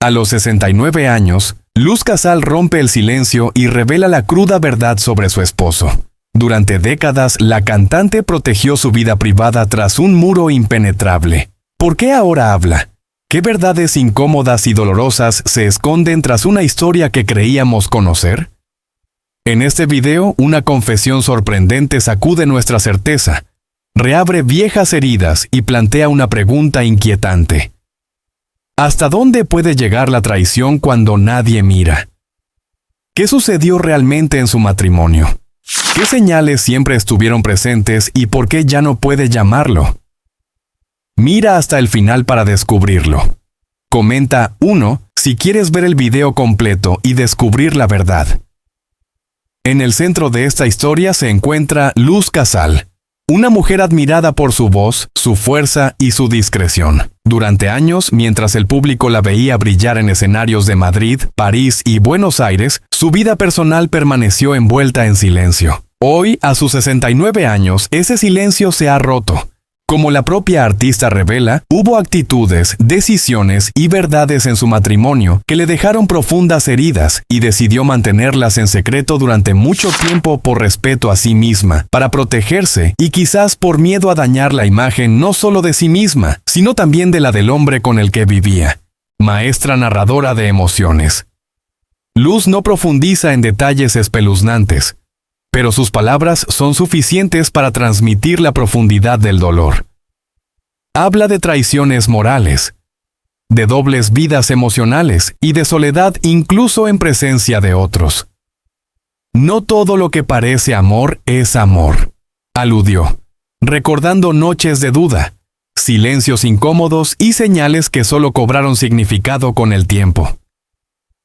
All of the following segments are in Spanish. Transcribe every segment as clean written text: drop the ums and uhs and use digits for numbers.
A los 69 años, Luz Casal rompe el silencio y revela la cruda verdad sobre su esposo. Durante décadas, la cantante protegió su vida privada tras un muro impenetrable. ¿Por qué ahora habla? ¿Qué verdades incómodas y dolorosas se esconden tras una historia que creíamos conocer? En este video, una confesión sorprendente sacude nuestra certeza, reabre viejas heridas y plantea una pregunta inquietante. ¿Hasta dónde puede llegar la traición cuando nadie mira? ¿Qué sucedió realmente en su matrimonio? ¿Qué señales siempre estuvieron presentes y por qué ya no puede llamarlo? Mira hasta el final para descubrirlo. Comenta 1 si quieres ver el video completo y descubrir la verdad. En el centro de esta historia se encuentra Luz Casal, una mujer admirada por su voz, su fuerza y su discreción. Durante años, mientras el público la veía brillar en escenarios de Madrid, París y Buenos Aires, su vida personal permaneció envuelta en silencio. Hoy, a sus 69 años, ese silencio se ha roto. Como la propia artista revela, hubo actitudes, decisiones y verdades en su matrimonio que le dejaron profundas heridas y decidió mantenerlas en secreto durante mucho tiempo por respeto a sí misma, para protegerse y quizás por miedo a dañar la imagen no solo de sí misma, sino también de la del hombre con el que vivía. Maestra narradora de emociones. Luz no profundiza en detalles espeluznantes, pero sus palabras son suficientes para transmitir la profundidad del dolor. Habla de traiciones morales, de dobles vidas emocionales y de soledad incluso en presencia de otros. No todo lo que parece amor es amor, aludió, recordando noches de duda, silencios incómodos y señales que solo cobraron significado con el tiempo.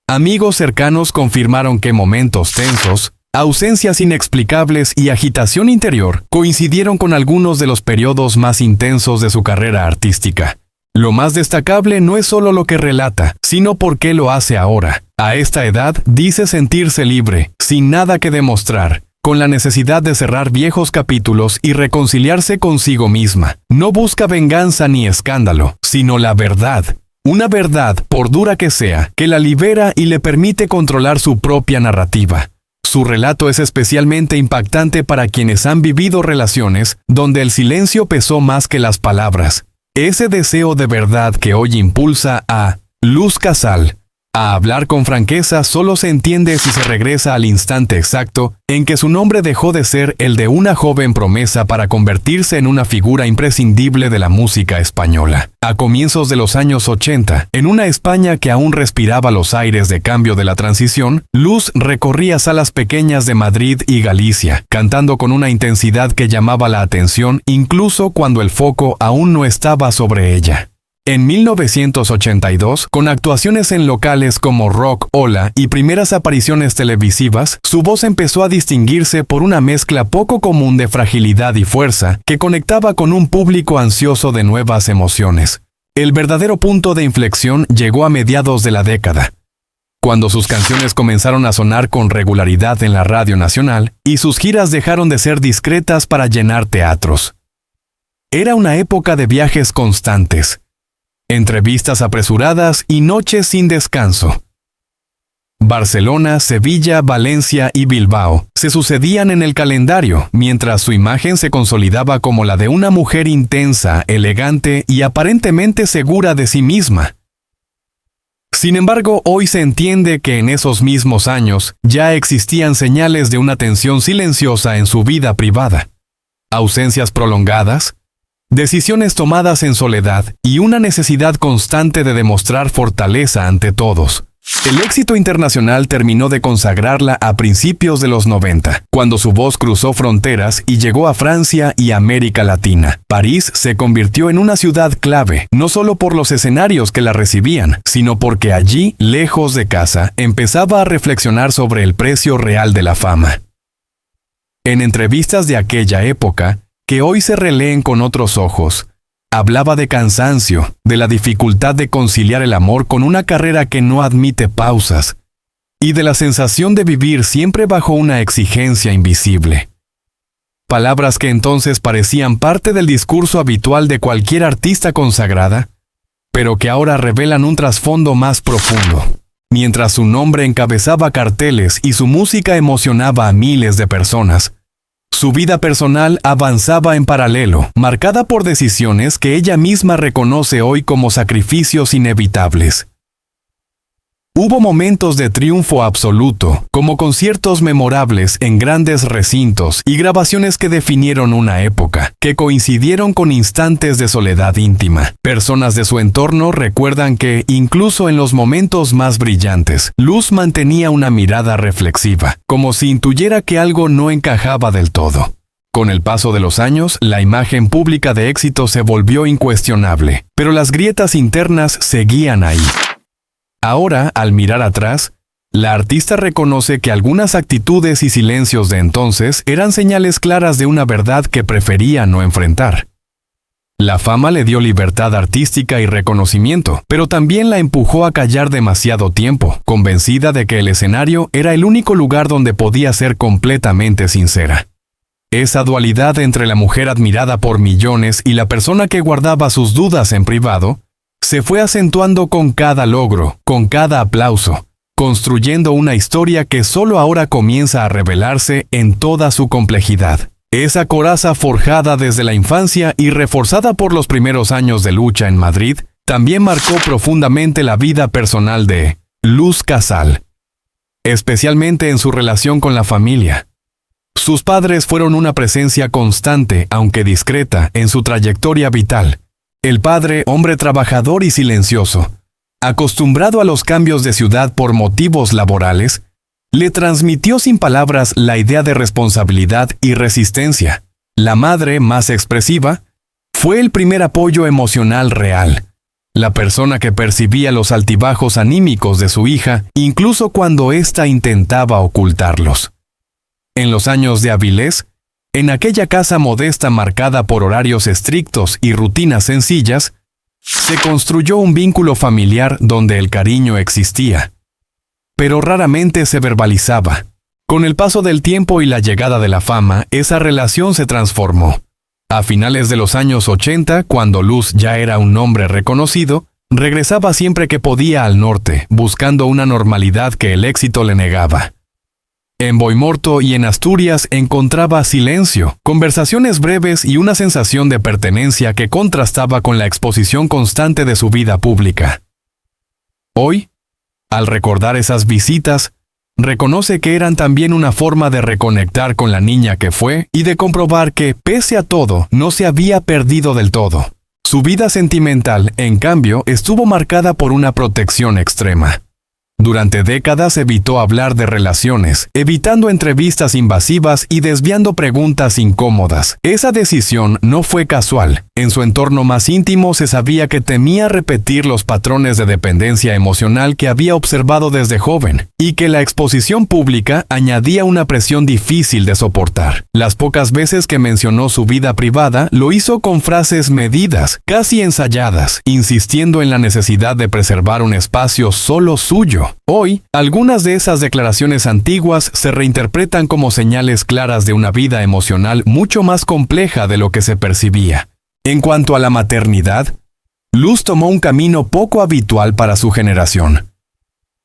Amigos cercanos confirmaron que momentos tensos, ausencias inexplicables y agitación interior coincidieron con algunos de los periodos más intensos de su carrera artística. Lo más destacable no es solo lo que relata, sino por qué lo hace ahora. A esta edad dice sentirse libre, sin nada que demostrar, con la necesidad de cerrar viejos capítulos y reconciliarse consigo misma. No busca venganza ni escándalo, sino la verdad. Una verdad, por dura que sea, que la libera y le permite controlar su propia narrativa. Su relato es especialmente impactante para quienes han vivido relaciones donde el silencio pesó más que las palabras. Ese deseo de verdad que hoy impulsa a Luz Casal a hablar con franqueza solo se entiende si se regresa al instante exacto en que su nombre dejó de ser el de una joven promesa para convertirse en una figura imprescindible de la música española. A comienzos de los años 80, en una España que aún respiraba los aires de cambio de la transición, Luz recorría salas pequeñas de Madrid y Galicia, cantando con una intensidad que llamaba la atención incluso cuando el foco aún no estaba sobre ella. En 1982, con actuaciones en locales como Rock Ola y primeras apariciones televisivas, su voz empezó a distinguirse por una mezcla poco común de fragilidad y fuerza que conectaba con un público ansioso de nuevas emociones. El verdadero punto de inflexión llegó a mediados de la década, cuando sus canciones comenzaron a sonar con regularidad en la radio nacional y sus giras dejaron de ser discretas para llenar teatros. Era una época de viajes constantes, entrevistas apresuradas y noches sin descanso. Barcelona, Sevilla, Valencia y Bilbao se sucedían en el calendario, mientras su imagen se consolidaba como la de una mujer intensa, elegante y aparentemente segura de sí misma. Sin embargo, hoy se entiende que en esos mismos años ya existían señales de una tensión silenciosa en su vida privada. Ausencias prolongadas, decisiones tomadas en soledad y una necesidad constante de demostrar fortaleza ante todos. El éxito internacional terminó de consagrarla a principios de los 90, cuando su voz cruzó fronteras y llegó a Francia y América Latina. París se convirtió en una ciudad clave, no solo por los escenarios que la recibían, sino porque allí, lejos de casa, empezaba a reflexionar sobre el precio real de la fama. En entrevistas de aquella época, que hoy se releen con otros ojos, hablaba de cansancio, de la dificultad de conciliar el amor con una carrera que no admite pausas, y de la sensación de vivir siempre bajo una exigencia invisible. Palabras que entonces parecían parte del discurso habitual de cualquier artista consagrada, pero que ahora revelan un trasfondo más profundo. Mientras su nombre encabezaba carteles y su música emocionaba a miles de personas, su vida personal avanzaba en paralelo, marcada por decisiones que ella misma reconoce hoy como sacrificios inevitables. Hubo momentos de triunfo absoluto, como conciertos memorables en grandes recintos y grabaciones que definieron una época, que coincidieron con instantes de soledad íntima. Personas de su entorno recuerdan que, incluso en los momentos más brillantes, Luz mantenía una mirada reflexiva, como si intuyera que algo no encajaba del todo. Con el paso de los años, la imagen pública de éxito se volvió incuestionable, pero las grietas internas seguían ahí. Ahora, al mirar atrás, la artista reconoce que algunas actitudes y silencios de entonces eran señales claras de una verdad que prefería no enfrentar. La fama le dio libertad artística y reconocimiento, pero también la empujó a callar demasiado tiempo, convencida de que el escenario era el único lugar donde podía ser completamente sincera. Esa dualidad entre la mujer admirada por millones y la persona que guardaba sus dudas en privado, se fue acentuando con cada logro, con cada aplauso, construyendo una historia que solo ahora comienza a revelarse en toda su complejidad. Esa coraza forjada desde la infancia y reforzada por los primeros años de lucha en Madrid, también marcó profundamente la vida personal de Luz Casal, especialmente en su relación con la familia. Sus padres fueron una presencia constante, aunque discreta, en su trayectoria vital. El padre, hombre trabajador y silencioso, acostumbrado a los cambios de ciudad por motivos laborales, le transmitió sin palabras la idea de responsabilidad y resistencia. La madre, más expresiva, fue el primer apoyo emocional real, la persona que percibía los altibajos anímicos de su hija, incluso cuando ésta intentaba ocultarlos. En los años de avilés, en aquella casa modesta marcada por horarios estrictos y rutinas sencillas, se construyó un vínculo familiar donde el cariño existía, pero raramente se verbalizaba. Con el paso del tiempo y la llegada de la fama, esa relación se transformó. A finales de los años 80, cuando Luz ya era un nombre reconocido, regresaba siempre que podía al norte, buscando una normalidad que el éxito le negaba. En Boimorto y en Asturias encontraba silencio, conversaciones breves y una sensación de pertenencia que contrastaba con la exposición constante de su vida pública. Hoy, al recordar esas visitas, reconoce que eran también una forma de reconectar con la niña que fue y de comprobar que, pese a todo, no se había perdido del todo. Su vida sentimental, en cambio, estuvo marcada por una protección extrema. Durante décadas evitó hablar de relaciones, evitando entrevistas invasivas y desviando preguntas incómodas. Esa decisión no fue casual. En su entorno más íntimo se sabía que temía repetir los patrones de dependencia emocional que había observado desde joven, y que la exposición pública añadía una presión difícil de soportar. Las pocas veces que mencionó su vida privada, lo hizo con frases medidas, casi ensayadas, insistiendo en la necesidad de preservar un espacio solo suyo. Hoy, algunas de esas declaraciones antiguas se reinterpretan como señales claras de una vida emocional mucho más compleja de lo que se percibía. En cuanto a la maternidad, Luz tomó un camino poco habitual para su generación.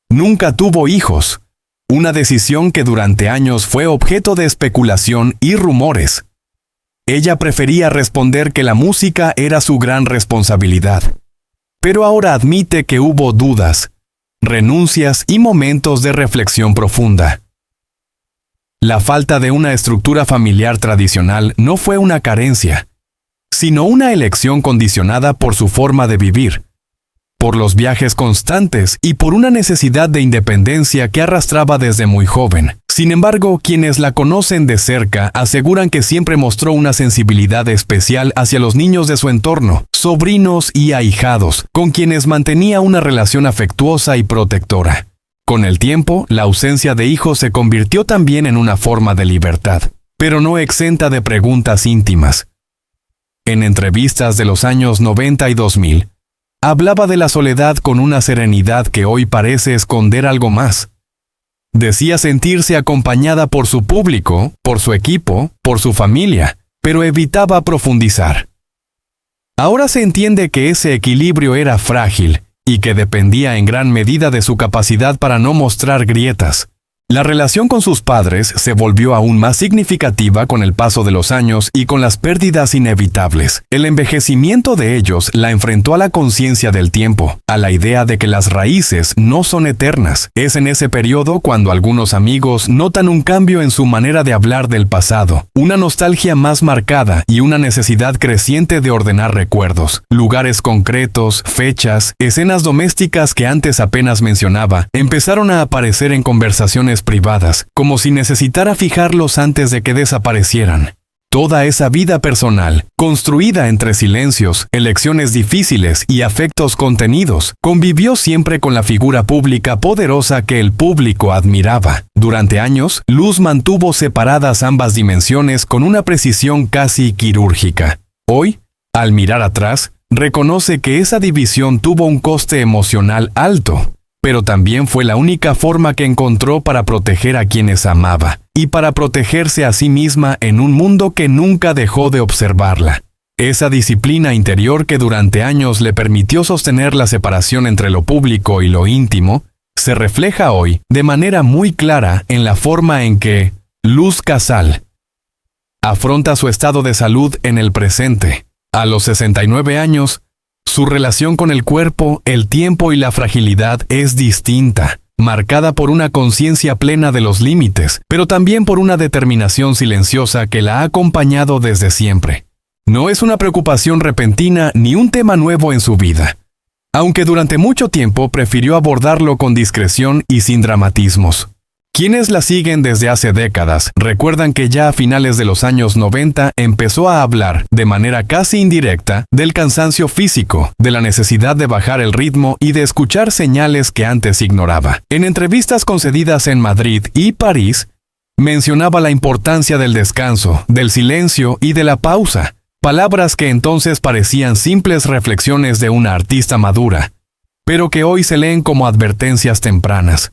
Nunca tuvo hijos, una decisión que durante años fue objeto de especulación y rumores. Ella prefería responder que la música era su gran responsabilidad, pero ahora admite que hubo dudas, renuncias y momentos de reflexión profunda. La falta de una estructura familiar tradicional no fue una carencia, sino una elección condicionada por su forma de vivir, por los viajes constantes y por una necesidad de independencia que arrastraba desde muy joven. Sin embargo, quienes la conocen de cerca aseguran que siempre mostró una sensibilidad especial hacia los niños de su entorno, sobrinos y ahijados, con quienes mantenía una relación afectuosa y protectora. Con el tiempo, la ausencia de hijos se convirtió también en una forma de libertad, pero no exenta de preguntas íntimas. En entrevistas de los años 90 y 2000, hablaba de la soledad con una serenidad que hoy parece esconder algo más. Decía sentirse acompañada por su público, por su equipo, por su familia, pero evitaba profundizar. Ahora se entiende que ese equilibrio era frágil y que dependía en gran medida de su capacidad para no mostrar grietas. La relación con sus padres se volvió aún más significativa con el paso de los años y con las pérdidas inevitables. El envejecimiento de ellos la enfrentó a la conciencia del tiempo, a la idea de que las raíces no son eternas. Es en ese periodo cuando algunos amigos notan un cambio en su manera de hablar del pasado, una nostalgia más marcada y una necesidad creciente de ordenar recuerdos. Lugares concretos, fechas, escenas domésticas que antes apenas mencionaba, empezaron a aparecer en conversaciones privadas, como si necesitara fijarlos antes de que desaparecieran. Toda esa vida personal, construida entre silencios, elecciones difíciles y afectos contenidos, convivió siempre con la figura pública poderosa que el público admiraba. Durante años, Luz mantuvo separadas ambas dimensiones con una precisión casi quirúrgica. Hoy, al mirar atrás, reconoce que esa división tuvo un coste emocional alto, pero también fue la única forma que encontró para proteger a quienes amaba y para protegerse a sí misma en un mundo que nunca dejó de observarla. Esa disciplina interior que durante años le permitió sostener la separación entre lo público y lo íntimo, se refleja hoy de manera muy clara en la forma en que Luz Casal afronta su estado de salud en el presente. A los 69 años, su relación con el cuerpo, el tiempo y la fragilidad es distinta, marcada por una conciencia plena de los límites, pero también por una determinación silenciosa que la ha acompañado desde siempre. No es una preocupación repentina ni un tema nuevo en su vida, aunque durante mucho tiempo prefirió abordarlo con discreción y sin dramatismos. Quienes la siguen desde hace décadas recuerdan que ya a finales de los años 90 empezó a hablar, de manera casi indirecta, del cansancio físico, de la necesidad de bajar el ritmo y de escuchar señales que antes ignoraba. En entrevistas concedidas en Madrid y París, mencionaba la importancia del descanso, del silencio y de la pausa, palabras que entonces parecían simples reflexiones de una artista madura, pero que hoy se leen como advertencias tempranas.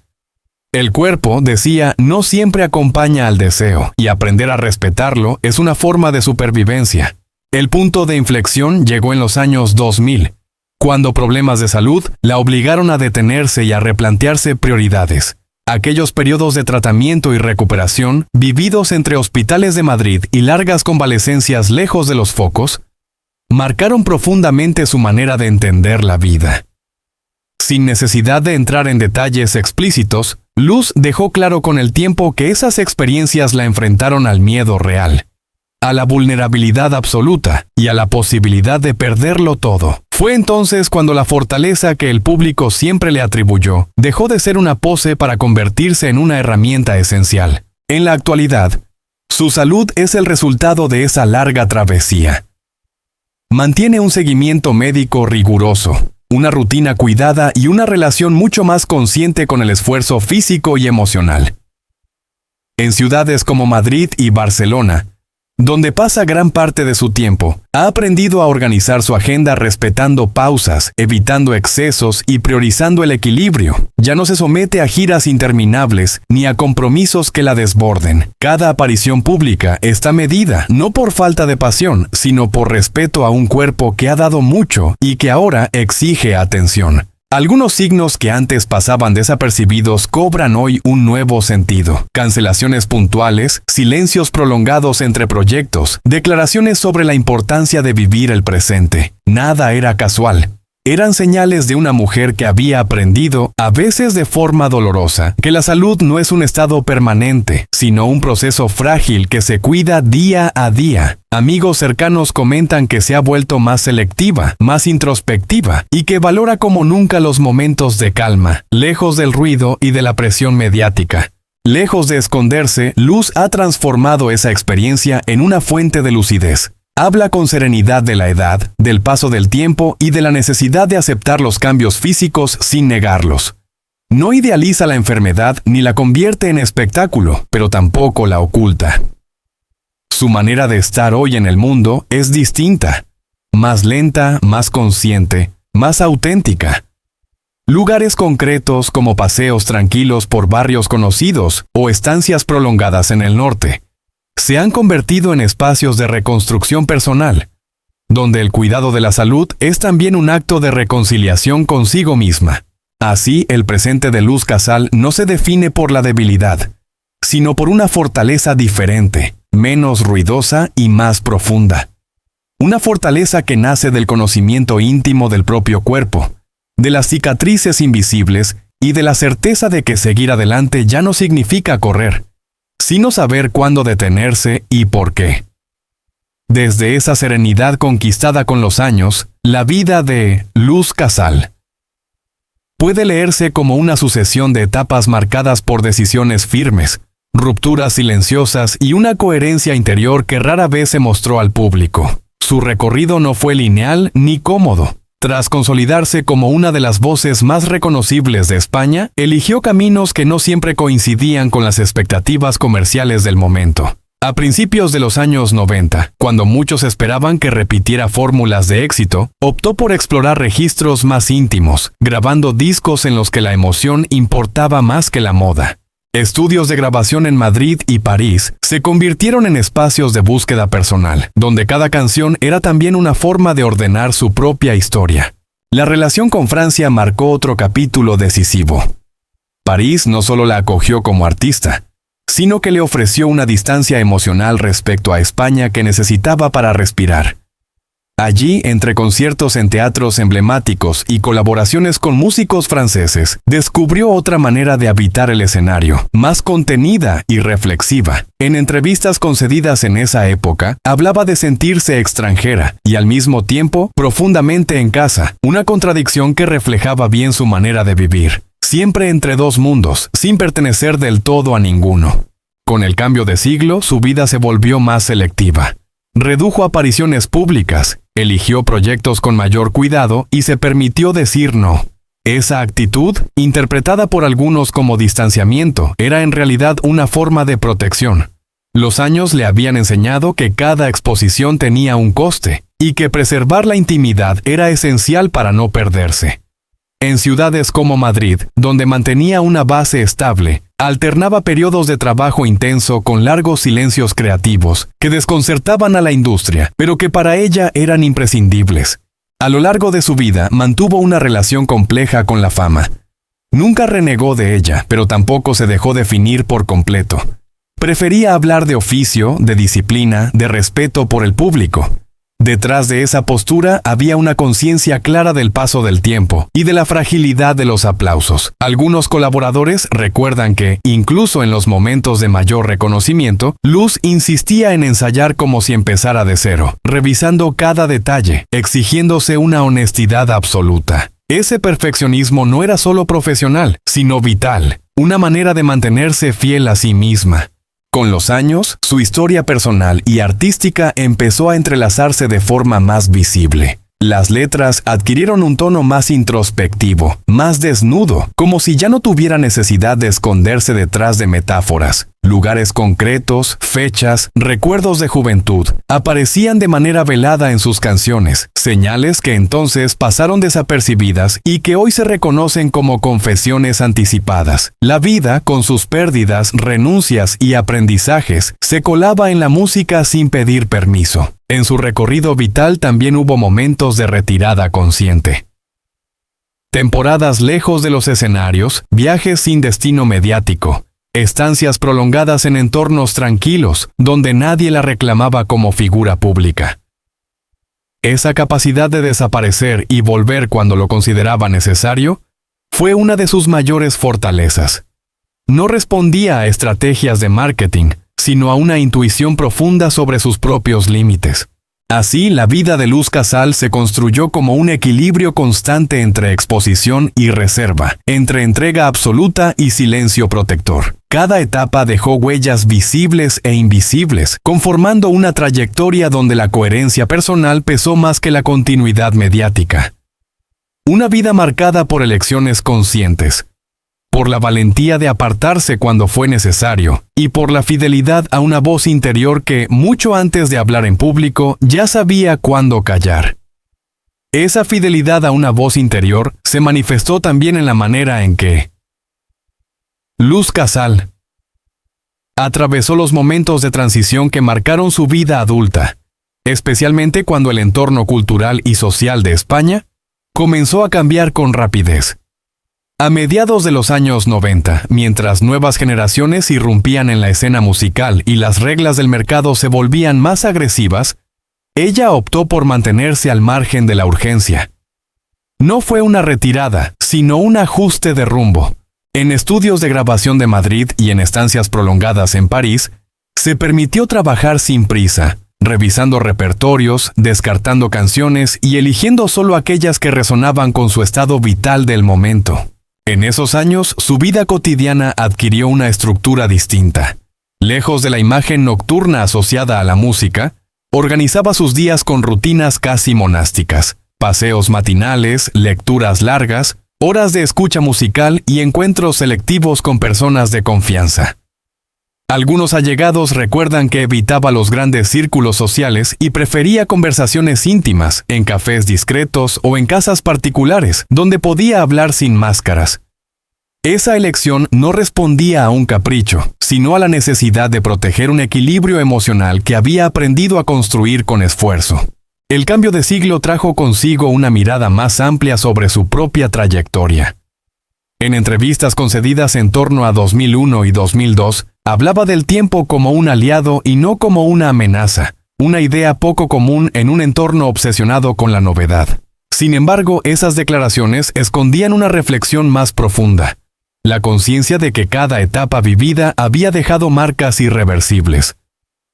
El cuerpo, decía, no siempre acompaña al deseo, y aprender a respetarlo es una forma de supervivencia. El punto de inflexión llegó en los años 2000, cuando problemas de salud la obligaron a detenerse y a replantearse prioridades. Aquellos periodos de tratamiento y recuperación, vividos entre hospitales de Madrid y largas convalecencias lejos de los focos, marcaron profundamente su manera de entender la vida. Sin necesidad de entrar en detalles explícitos, Luz dejó claro con el tiempo que esas experiencias la enfrentaron al miedo real, a la vulnerabilidad absoluta y a la posibilidad de perderlo todo. Fue entonces cuando la fortaleza que el público siempre le atribuyó dejó de ser una pose para convertirse en una herramienta esencial. En la actualidad, su salud es el resultado de esa larga travesía. Mantiene un seguimiento médico riguroso, una rutina cuidada y una relación mucho más consciente con el esfuerzo físico y emocional. En ciudades como Madrid y Barcelona, donde pasa gran parte de su tiempo, ha aprendido a organizar su agenda respetando pausas, evitando excesos y priorizando el equilibrio. Ya no se somete a giras interminables ni a compromisos que la desborden. Cada aparición pública está medida, no por falta de pasión, sino por respeto a un cuerpo que ha dado mucho y que ahora exige atención. Algunos signos que antes pasaban desapercibidos cobran hoy un nuevo sentido. Cancelaciones puntuales, silencios prolongados entre proyectos, declaraciones sobre la importancia de vivir el presente. Nada era casual. Eran señales de una mujer que había aprendido, a veces de forma dolorosa, que la salud no es un estado permanente, sino un proceso frágil que se cuida día a día. Amigos cercanos comentan que se ha vuelto más selectiva, más introspectiva, y que valora como nunca los momentos de calma, lejos del ruido y de la presión mediática. Lejos de esconderse, Luz ha transformado esa experiencia en una fuente de lucidez. Habla con serenidad de la edad, del paso del tiempo y de la necesidad de aceptar los cambios físicos sin negarlos. No idealiza la enfermedad ni la convierte en espectáculo, pero tampoco la oculta. Su manera de estar hoy en el mundo es distinta, más lenta, más consciente, más auténtica. Lugares concretos como paseos tranquilos por barrios conocidos o estancias prolongadas en el norte se han convertido en espacios de reconstrucción personal. donde el cuidado de la salud es también un acto de reconciliación consigo misma. Así, el presente de Luz Casal no se define por la debilidad, sino por una fortaleza diferente, menos ruidosa y más profunda. Una fortaleza que nace del conocimiento íntimo del propio cuerpo, de las cicatrices invisibles y de la certeza de que seguir adelante ya no significa correr, sino saber cuándo detenerse y por qué. Desde esa serenidad conquistada con los años, la vida de Luz Casal puede leerse como una sucesión de etapas marcadas por decisiones firmes, rupturas silenciosas y una coherencia interior que rara vez se mostró al público. Su recorrido no fue lineal ni cómodo. Tras consolidarse como una de las voces más reconocibles de España, eligió caminos que no siempre coincidían con las expectativas comerciales del momento. A principios de los años 90, cuando muchos esperaban que repitiera fórmulas de éxito, optó por explorar registros más íntimos, grabando discos en los que la emoción importaba más que la moda. Estudios de grabación en Madrid y París se convirtieron en espacios de búsqueda personal, donde cada canción era también una forma de ordenar su propia historia. La relación con Francia marcó otro capítulo decisivo. París no solo la acogió como artista, sino que le ofreció una distancia emocional respecto a España que necesitaba para respirar. Allí, entre conciertos en teatros emblemáticos y colaboraciones con músicos franceses, descubrió otra manera de habitar el escenario, más contenida y reflexiva. En entrevistas concedidas en esa época, hablaba de sentirse extranjera y al mismo tiempo profundamente en casa, una contradicción que reflejaba bien su manera de vivir, siempre entre dos mundos, sin pertenecer del todo a ninguno. Con el cambio de siglo, su vida se volvió más selectiva. Redujo apariciones públicas, eligió proyectos con mayor cuidado y se permitió decir no. Esa actitud, interpretada por algunos como distanciamiento, era en realidad una forma de protección. Los años le habían enseñado que cada exposición tenía un coste y que preservar la intimidad era esencial para no perderse. En ciudades como Madrid, donde mantenía una base estable, alternaba periodos de trabajo intenso con largos silencios creativos que desconcertaban a la industria, pero que para ella eran imprescindibles. A lo largo de su vida mantuvo una relación compleja con la fama. Nunca renegó de ella, pero tampoco se dejó definir por completo. Prefería hablar de oficio, de disciplina, de respeto por el público. Detrás de esa postura había una conciencia clara del paso del tiempo y de la fragilidad de los aplausos. Algunos colaboradores recuerdan que, incluso en los momentos de mayor reconocimiento, Luz insistía en ensayar como si empezara de cero, revisando cada detalle, exigiéndose una honestidad absoluta. Ese perfeccionismo no era solo profesional, sino vital, una manera de mantenerse fiel a sí misma. Con los años, su historia personal y artística empezó a entrelazarse de forma más visible. Las letras adquirieron un tono más introspectivo, más desnudo, como si ya no tuviera necesidad de esconderse detrás de metáforas. Lugares concretos, fechas, recuerdos de juventud, aparecían de manera velada en sus canciones, señales que entonces pasaron desapercibidas y que hoy se reconocen como confesiones anticipadas. La vida, con sus pérdidas, renuncias y aprendizajes, se colaba en la música sin pedir permiso. En su recorrido vital también hubo momentos de retirada consciente. Temporadas lejos de los escenarios, viajes sin destino mediático, estancias prolongadas en entornos tranquilos, donde nadie la reclamaba como figura pública. Esa capacidad de desaparecer y volver cuando lo consideraba necesario, fue una de sus mayores fortalezas. No respondía a estrategias de marketing, sino a una intuición profunda sobre sus propios límites. Así, la vida de Luz Casal se construyó como un equilibrio constante entre exposición y reserva, entre entrega absoluta y silencio protector. Cada etapa dejó huellas visibles e invisibles, conformando una trayectoria donde la coherencia personal pesó más que la continuidad mediática. Una vida marcada por elecciones conscientes, por la valentía de apartarse cuando fue necesario, y por la fidelidad a una voz interior que, mucho antes de hablar en público, ya sabía cuándo callar. Esa fidelidad a una voz interior se manifestó también en la manera en que Luz Casal atravesó los momentos de transición que marcaron su vida adulta, especialmente cuando el entorno cultural y social de España comenzó a cambiar con rapidez. A mediados de los años 90, mientras nuevas generaciones irrumpían en la escena musical y las reglas del mercado se volvían más agresivas, ella optó por mantenerse al margen de la urgencia. No fue una retirada, sino un ajuste de rumbo. En estudios de grabación de Madrid y en estancias prolongadas en París, se permitió trabajar sin prisa, revisando repertorios, descartando canciones y eligiendo solo aquellas que resonaban con su estado vital del momento. En esos años, su vida cotidiana adquirió una estructura distinta. Lejos de la imagen nocturna asociada a la música, organizaba sus días con rutinas casi monásticas, paseos matinales, lecturas largas, horas de escucha musical y encuentros selectivos con personas de confianza. Algunos allegados recuerdan que evitaba los grandes círculos sociales y prefería conversaciones íntimas, en cafés discretos o en casas particulares, donde podía hablar sin máscaras. Esa elección no respondía a un capricho, sino a la necesidad de proteger un equilibrio emocional que había aprendido a construir con esfuerzo. El cambio de siglo trajo consigo una mirada más amplia sobre su propia trayectoria. En entrevistas concedidas en torno a 2001 y 2002, hablaba del tiempo como un aliado y no como una amenaza, una idea poco común en un entorno obsesionado con la novedad. Sin embargo, esas declaraciones escondían una reflexión más profunda, la conciencia de que cada etapa vivida había dejado marcas irreversibles.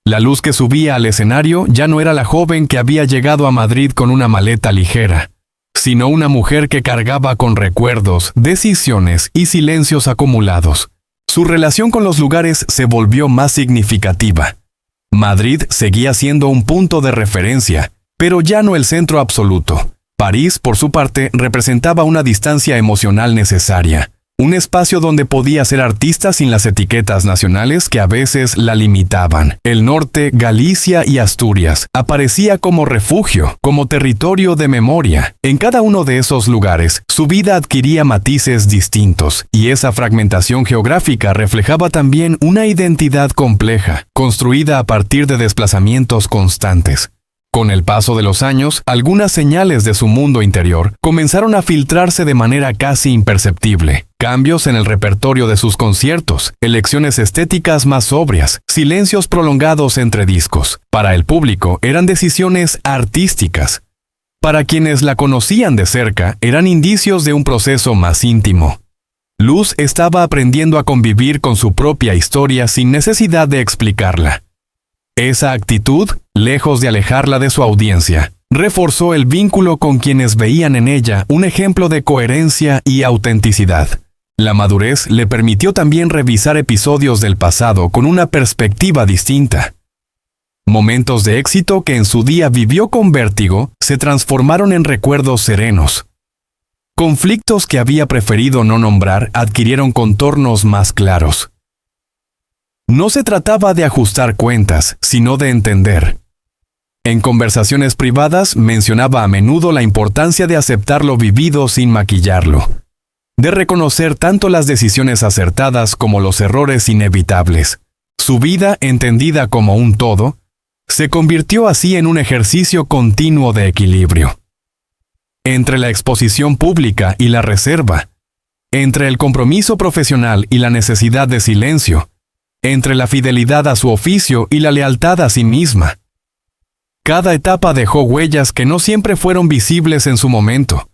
La luz que subía al escenario ya no era la joven que había llegado a Madrid con una maleta ligera, sino una mujer que cargaba con recuerdos, decisiones y silencios acumulados. Su relación con los lugares se volvió más significativa. Madrid seguía siendo un punto de referencia, pero ya no el centro absoluto. París, por su parte, representaba una distancia emocional necesaria, un espacio donde podía ser artista sin las etiquetas nacionales que a veces la limitaban. El norte, Galicia y Asturias, aparecía como refugio, como territorio de memoria. En cada uno de esos lugares, su vida adquiría matices distintos, y esa fragmentación geográfica reflejaba también una identidad compleja, construida a partir de desplazamientos constantes. Con el paso de los años, algunas señales de su mundo interior comenzaron a filtrarse de manera casi imperceptible. Cambios en el repertorio de sus conciertos, elecciones estéticas más sobrias, silencios prolongados entre discos. Para el público eran decisiones artísticas. Para quienes la conocían de cerca, eran indicios de un proceso más íntimo. Luz estaba aprendiendo a convivir con su propia historia sin necesidad de explicarla. Esa actitud, lejos de alejarla de su audiencia, reforzó el vínculo con quienes veían en ella un ejemplo de coherencia y autenticidad. La madurez le permitió también revisar episodios del pasado con una perspectiva distinta. Momentos de éxito que en su día vivió con vértigo se transformaron en recuerdos serenos. Conflictos que había preferido no nombrar adquirieron contornos más claros. No se trataba de ajustar cuentas, sino de entender. En conversaciones privadas mencionaba a menudo la importancia de aceptar lo vivido sin maquillarlo, de reconocer tanto las decisiones acertadas como los errores inevitables. Su vida, entendida como un todo, se convirtió así en un ejercicio continuo de equilibrio. Entre la exposición pública y la reserva, entre el compromiso profesional y la necesidad de silencio, entre la fidelidad a su oficio y la lealtad a sí misma. Cada etapa dejó huellas que no siempre fueron visibles en su momento,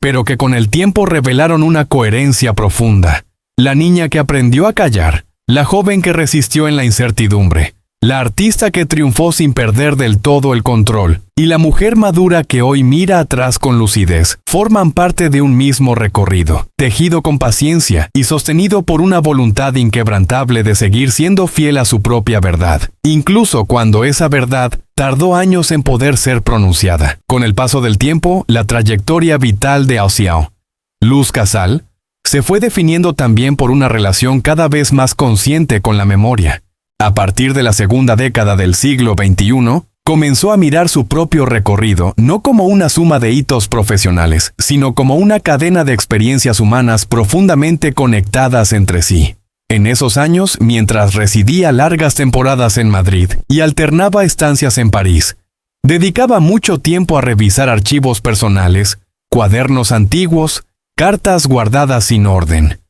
pero que con el tiempo revelaron una coherencia profunda. La niña que aprendió a callar, la joven que resistió en la incertidumbre, la artista que triunfó sin perder del todo el control, y la mujer madura que hoy mira atrás con lucidez, forman parte de un mismo recorrido, tejido con paciencia y sostenido por una voluntad inquebrantable de seguir siendo fiel a su propia verdad, incluso cuando esa verdad tardó años en poder ser pronunciada. Con el paso del tiempo, la trayectoria vital de Auciao, Luz Casal, se fue definiendo también por una relación cada vez más consciente con la memoria. A partir de la segunda década del siglo XXI, comenzó a mirar su propio recorrido no como una suma de hitos profesionales, sino como una cadena de experiencias humanas profundamente conectadas entre sí. En esos años, mientras residía largas temporadas en Madrid y alternaba estancias en París, Dedicaba mucho tiempo a revisar archivos personales, cuadernos antiguos, cartas guardadas sin orden.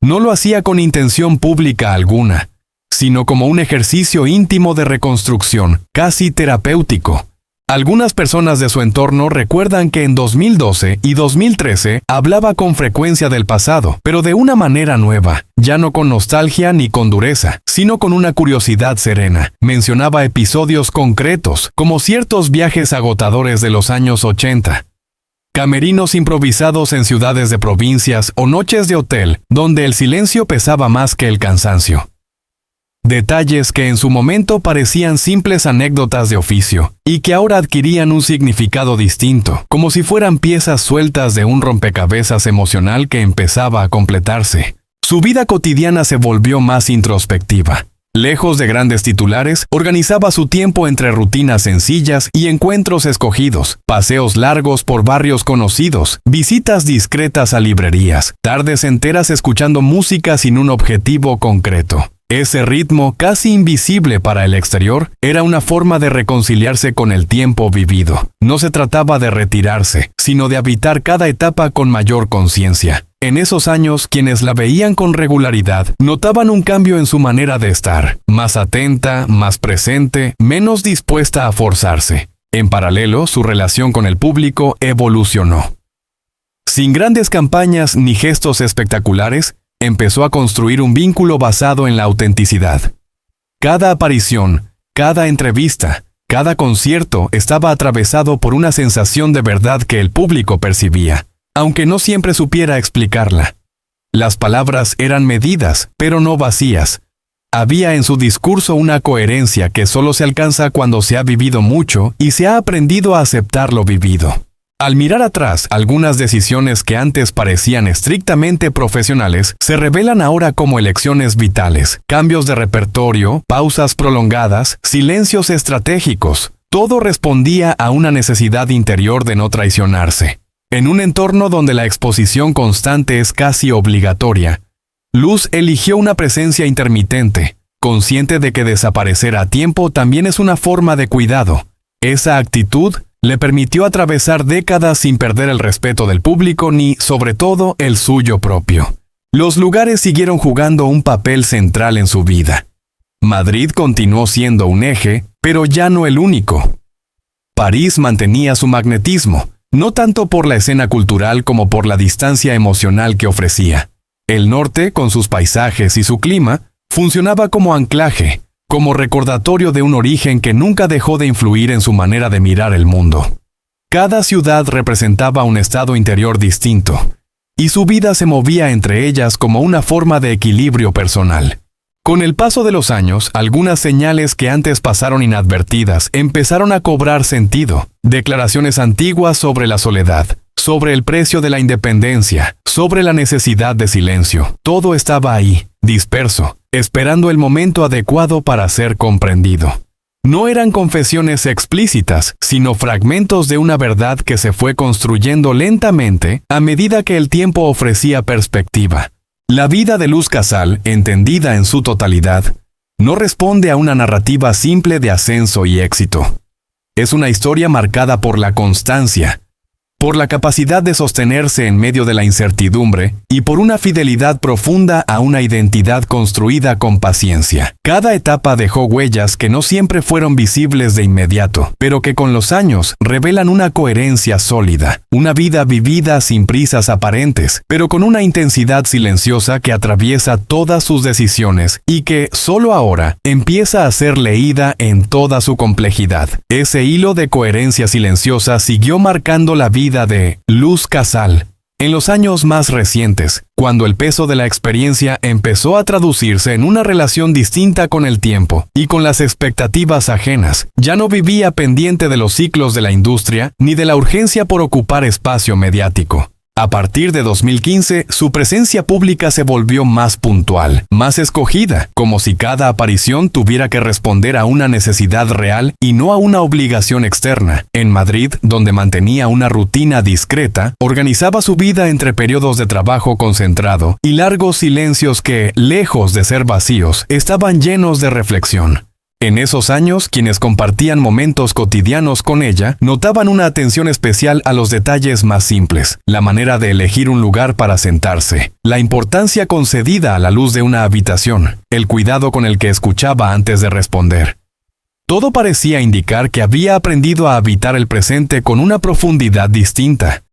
No lo hacía con intención pública alguna, sino como un ejercicio íntimo de reconstrucción, casi terapéutico. Algunas personas de su entorno recuerdan que en 2012 y 2013 hablaba con frecuencia del pasado, pero de una manera nueva, ya no con nostalgia ni con dureza, sino con una curiosidad serena. Mencionaba episodios concretos, como ciertos viajes agotadores de los años 80. Camerinos improvisados en ciudades de provincias o noches de hotel, donde el silencio pesaba más que el cansancio. Detalles que en su momento parecían simples anécdotas de oficio, y que ahora adquirían un significado distinto, como si fueran piezas sueltas de un rompecabezas emocional que empezaba a completarse. Su vida cotidiana se volvió más introspectiva. Lejos de grandes titulares, organizaba su tiempo entre rutinas sencillas y encuentros escogidos, paseos largos por barrios conocidos, visitas discretas a librerías, tardes enteras escuchando música sin un objetivo concreto. Ese ritmo, casi invisible para el exterior, era una forma de reconciliarse con el tiempo vivido. No se trataba de retirarse, sino de habitar cada etapa con mayor conciencia. En esos años, quienes la veían con regularidad notaban un cambio en su manera de estar, más atenta, más presente, menos dispuesta a forzarse. En paralelo, su relación con el público evolucionó. Sin grandes campañas ni gestos espectaculares, empezó a construir un vínculo basado en la autenticidad. Cada aparición, cada entrevista, cada concierto estaba atravesado por una sensación de verdad que el público percibía, aunque no siempre supiera explicarla. Las palabras eran medidas, pero no vacías. Había en su discurso una coherencia que solo se alcanza cuando se ha vivido mucho y se ha aprendido a aceptar lo vivido. Al mirar atrás, algunas decisiones que antes parecían estrictamente profesionales se revelan ahora como elecciones vitales, cambios de repertorio, pausas prolongadas, silencios estratégicos. Todo respondía a una necesidad interior de no traicionarse. En un entorno donde la exposición constante es casi obligatoria, Luz eligió una presencia intermitente, consciente de que desaparecer a tiempo también es una forma de cuidado. Esa actitud le permitió atravesar décadas sin perder el respeto del público ni, sobre todo, el suyo propio. Los lugares siguieron jugando un papel central en su vida. Madrid continuó siendo un eje, pero ya no el único. París mantenía su magnetismo, no tanto por la escena cultural como por la distancia emocional que ofrecía. El norte, con sus paisajes y su clima, funcionaba como anclaje, como recordatorio de un origen que nunca dejó de influir en su manera de mirar el mundo. Cada ciudad representaba un estado interior distinto, y su vida se movía entre ellas como una forma de equilibrio personal. Con el paso de los años, algunas señales que antes pasaron inadvertidas empezaron a cobrar sentido. Declaraciones antiguas sobre la soledad, sobre el precio de la independencia, sobre la necesidad de silencio. Todo estaba ahí, disperso, esperando el momento adecuado para ser comprendido. No eran confesiones explícitas, sino fragmentos de una verdad que se fue construyendo lentamente a medida que el tiempo ofrecía perspectiva. La vida de Luz Casal, entendida en su totalidad, no responde a una narrativa simple de ascenso y éxito. Es una historia marcada por la constancia, por la capacidad de sostenerse en medio de la incertidumbre y por una fidelidad profunda a una identidad construida con paciencia. Cada etapa dejó huellas que no siempre fueron visibles de inmediato, pero que con los años revelan una coherencia sólida, una vida vivida sin prisas aparentes, pero con una intensidad silenciosa que atraviesa todas sus decisiones y que, solo ahora, empieza a ser leída en toda su complejidad. Ese hilo de coherencia silenciosa siguió marcando la vida de Luz Casal en los años más recientes, cuando el peso de la experiencia empezó a traducirse en una relación distinta con el tiempo y con las expectativas ajenas. Ya no vivía pendiente de los ciclos de la industria ni de la urgencia por ocupar espacio mediático. A partir de 2015, su presencia pública se volvió más puntual, más escogida, como si cada aparición tuviera que responder a una necesidad real y no a una obligación externa. En Madrid, donde mantenía una rutina discreta, organizaba su vida entre periodos de trabajo concentrado y largos silencios que, lejos de ser vacíos, estaban llenos de reflexión. En esos años, quienes compartían momentos cotidianos con ella notaban una atención especial a los detalles más simples, la manera de elegir un lugar para sentarse, la importancia concedida a la luz de una habitación, el cuidado con el que escuchaba antes de responder. Todo parecía indicar que había aprendido a habitar el presente con una profundidad distinta.